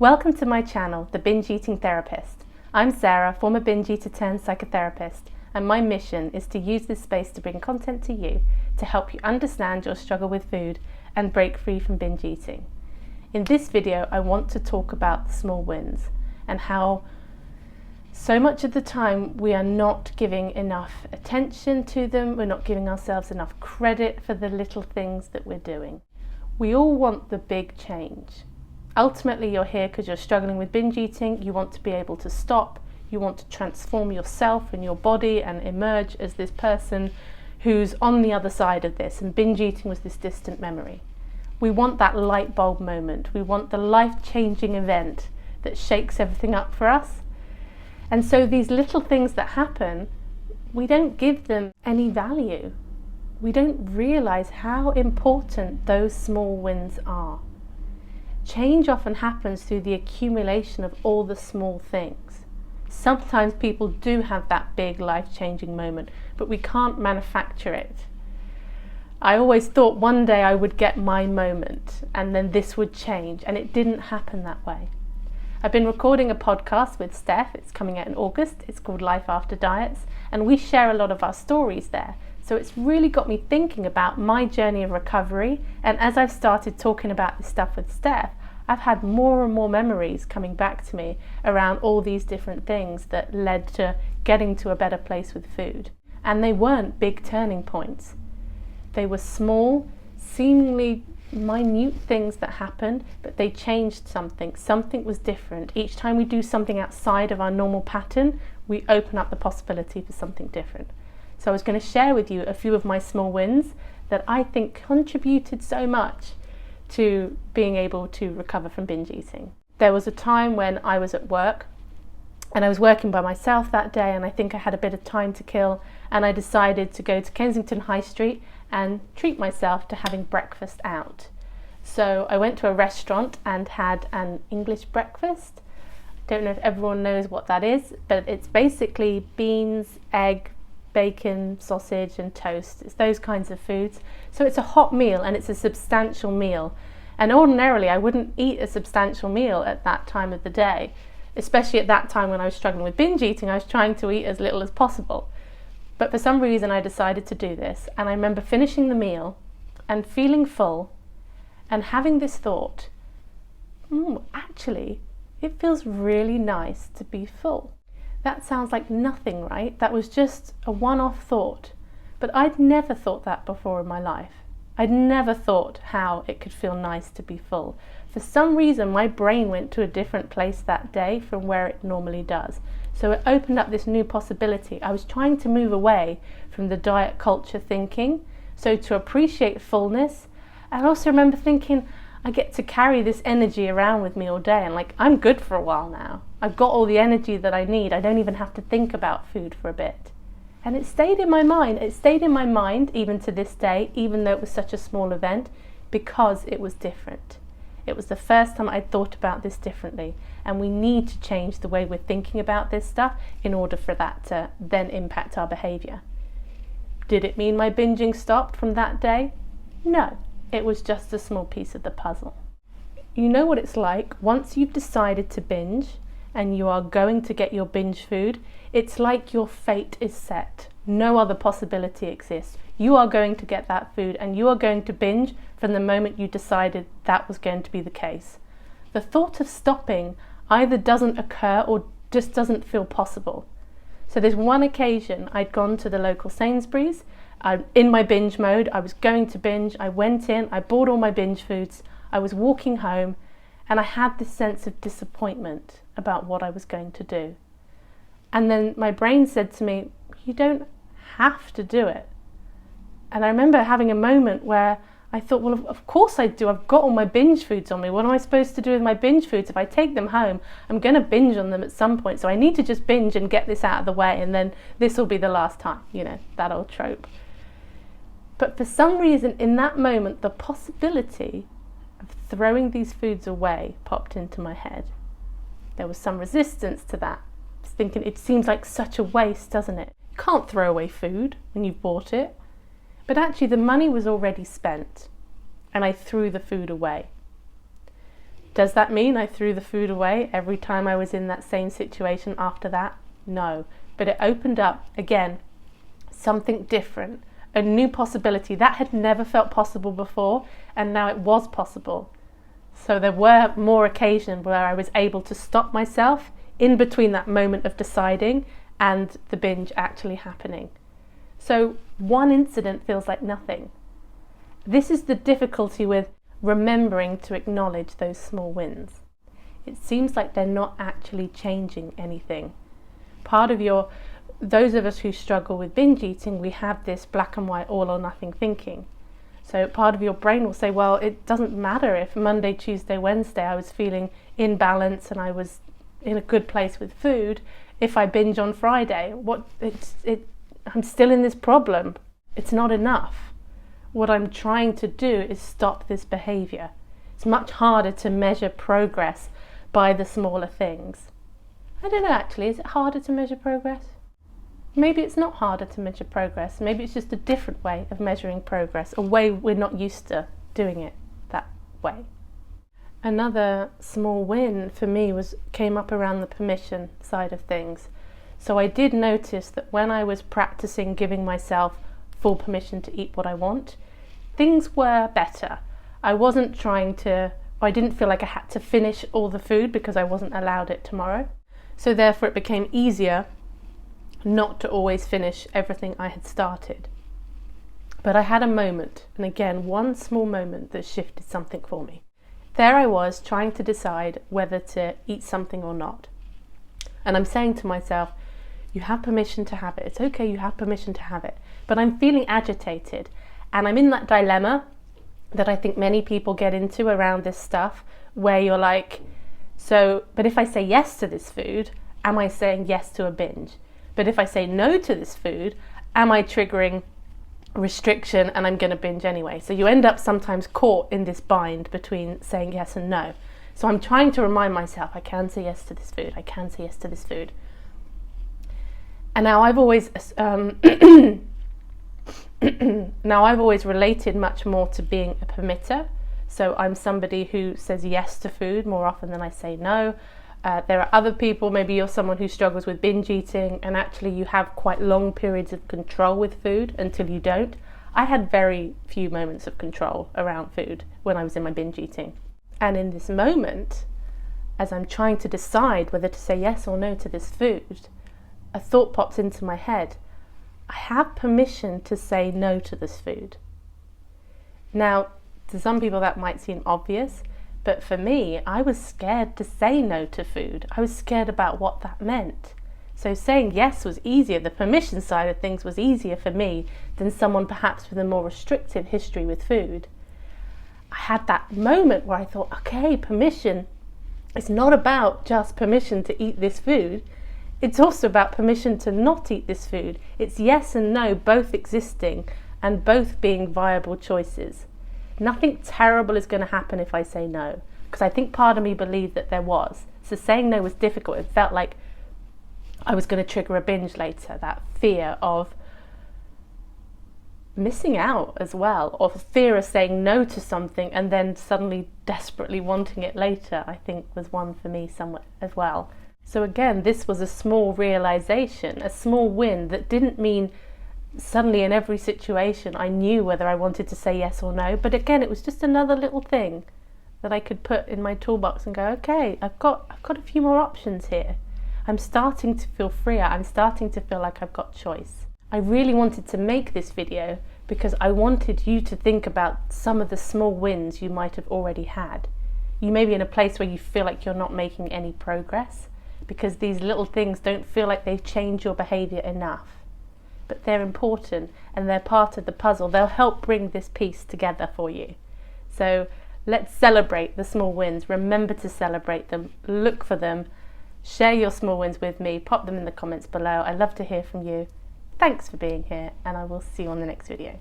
Welcome to my channel, The Binge Eating Therapist. I'm Sarah, former binge eater turned psychotherapist, and my mission is to use this space to bring content to you to help you understand your struggle with food and break free from binge eating. In this video, I want to talk about the small wins and how so much of the time we are not giving enough attention to them, we're not giving ourselves enough credit for the little things that we're doing. We all want the big change. Ultimately, you're here because you're struggling with binge eating, you want to be able to stop, you want to transform yourself and your body and emerge as this person who's on the other side of this, and binge eating was this distant memory. We want that light bulb moment, we want the life-changing event that shakes everything up for us. And so these little things that happen, we don't give them any value. We don't realise how important those small wins are. Change often happens through the accumulation of all the small things. Sometimes people do have that big life-changing moment, but we can't manufacture it. I always thought one day I would get my moment and then this would change, and it didn't happen that way. I've been recording a podcast with Steph, it's coming out in August, it's called Life After Diets, and we share a lot of our stories there. So it's really got me thinking about my journey of recovery, and as I've started talking about this stuff with Steph, I've had more and more memories coming back to me around all these different things that led to getting to a better place with food. And they weren't big turning points. They were small, seemingly minute things that happened, but they changed something. Something was different. Each time we do something outside of our normal pattern, we open up the possibility for something different. So I was going to share with you a few of my small wins that I think contributed so much to being able to recover from binge eating. There was a time when I was at work and I was working by myself that day, and I think I had a bit of time to kill, and I decided to go to Kensington High Street and treat myself to having breakfast out. So I went to a restaurant and had an English breakfast. Don't know if everyone knows what that is, but it's basically beans, egg, bacon, sausage and toast. It's those kinds of foods. So it's a hot meal and it's a substantial meal. And ordinarily I wouldn't eat a substantial meal at that time of the day, especially at that time when I was struggling with binge eating. I was trying to eat as little as possible. But for some reason I decided to do this, and I remember finishing the meal and feeling full and having this thought, actually, it feels really nice to be full. That sounds like nothing, right? That was just a one-off thought. But I'd never thought that before in my life. I'd never thought how it could feel nice to be full. For some reason, my brain went to a different place that day from where it normally does. So it opened up this new possibility. I was trying to move away from the diet culture thinking, so to appreciate fullness. I also remember thinking, I get to carry this energy around with me all day, and I'm good for a while now. I've got all the energy that I need. I don't even have to think about food for a bit. And it stayed in my mind. It stayed in my mind even to this day, even though it was such a small event, because it was different. It was the first time I'd thought about this differently, and we need to change the way we're thinking about this stuff in order for that to then impact our behaviour. Did it mean my binging stopped from that day? No. It was just a small piece of the puzzle. You know what it's like once you've decided to binge and you are going to get your binge food, it's like your fate is set. No other possibility exists. You are going to get that food and you are going to binge from the moment you decided that was going to be the case. The thought of stopping either doesn't occur or just doesn't feel possible. So there's one occasion I'd gone to the local Sainsbury's. I'm in my binge mode, I was going to binge, I went in, I bought all my binge foods, I was walking home, and I had this sense of disappointment about what I was going to do. And then my brain said to me, you don't have to do it. And I remember having a moment where I thought, well, of course I do, I've got all my binge foods on me, what am I supposed to do with my binge foods? If I take them home, I'm going to binge on them at some point, so I need to just binge and get this out of the way, and then this will be the last time, that old trope. But for some reason, in that moment, the possibility of throwing these foods away popped into my head. There was some resistance to that. I was thinking, it seems like such a waste, doesn't it? You can't throw away food when you've bought it. But actually, the money was already spent, and I threw the food away. Does that mean I threw the food away every time I was in that same situation after that? No. But it opened up, again, something different, a new possibility that had never felt possible before, and now it was possible. So there were more occasions where I was able to stop myself in between that moment of deciding and the binge actually happening. So one incident feels like nothing. This is the difficulty with remembering to acknowledge those small wins. It seems like they're not actually changing anything. Those of us who struggle with binge eating, we have this black and white all or nothing thinking. So part of your brain will say, well, it doesn't matter if Monday, Tuesday, Wednesday I was feeling in balance and I was in a good place with food. If I binge on Friday, I'm still in this problem. It's not enough. What I'm trying to do is stop this behavior. It's much harder to measure progress by the smaller things. I don't know actually, is it harder to measure progress? Maybe it's not harder to measure progress. Maybe it's just a different way of measuring progress, a way we're not used to doing it that way. Another small win for me came up around the permission side of things. So I did notice that when I was practicing giving myself full permission to eat what I want, things were better. I didn't feel like I had to finish all the food because I wasn't allowed it tomorrow. So therefore it became easier not to always finish everything I had started. But I had a moment, and again, one small moment that shifted something for me. There I was trying to decide whether to eat something or not. And I'm saying to myself, you have permission to have it. It's okay, you have permission to have it. But I'm feeling agitated, and I'm in that dilemma that I think many people get into around this stuff, where you're like, but if I say yes to this food, am I saying yes to a binge? But if I say no to this food, am I triggering restriction and I'm going to binge anyway? So you end up sometimes caught in this bind between saying yes and no. So I'm trying to remind myself, I can say yes to this food, I can say yes to this food. And now I've always related much more to being a permitter. So I'm somebody who says yes to food more often than I say no. There are other people, maybe you're someone who struggles with binge eating and actually you have quite long periods of control with food until you don't. I had very few moments of control around food when I was in my binge eating. And in this moment, as I'm trying to decide whether to say yes or no to this food, a thought pops into my head. I have permission to say no to this food. Now, to some people that might seem obvious, but for me, I was scared to say no to food. I was scared about what that meant. So saying yes was easier. The permission side of things was easier for me than someone perhaps with a more restrictive history with food. I had that moment where I thought, okay, permission. It's not about just permission to eat this food. It's also about permission to not eat this food. It's yes and no both existing and both being viable choices. Nothing terrible is going to happen if I say no, because I think part of me believed that there was. So saying no was difficult. It felt like I was going to trigger a binge later, that fear of missing out as well, or fear of saying no to something and then suddenly desperately wanting it later, I think was one for me somewhat as well. So again, this was a small realization, a small win that didn't mean suddenly in every situation I knew whether I wanted to say yes or no, but again it was just another little thing that I could put in my toolbox and go, okay, I've got a few more options here. I'm starting to feel freer. I'm starting to feel like I've got choice. I really wanted to make this video because I wanted you to think about some of the small wins you might have already had. You may be in a place where you feel like you're not making any progress because these little things don't feel like they've changed your behaviour enough. But they're important and they're part of the puzzle. They'll help bring this piece together for you. So let's celebrate the small wins. Remember to celebrate them. Look for them. Share your small wins with me. Pop them in the comments below. I'd love to hear from you. Thanks for being here, and I will see you on the next video.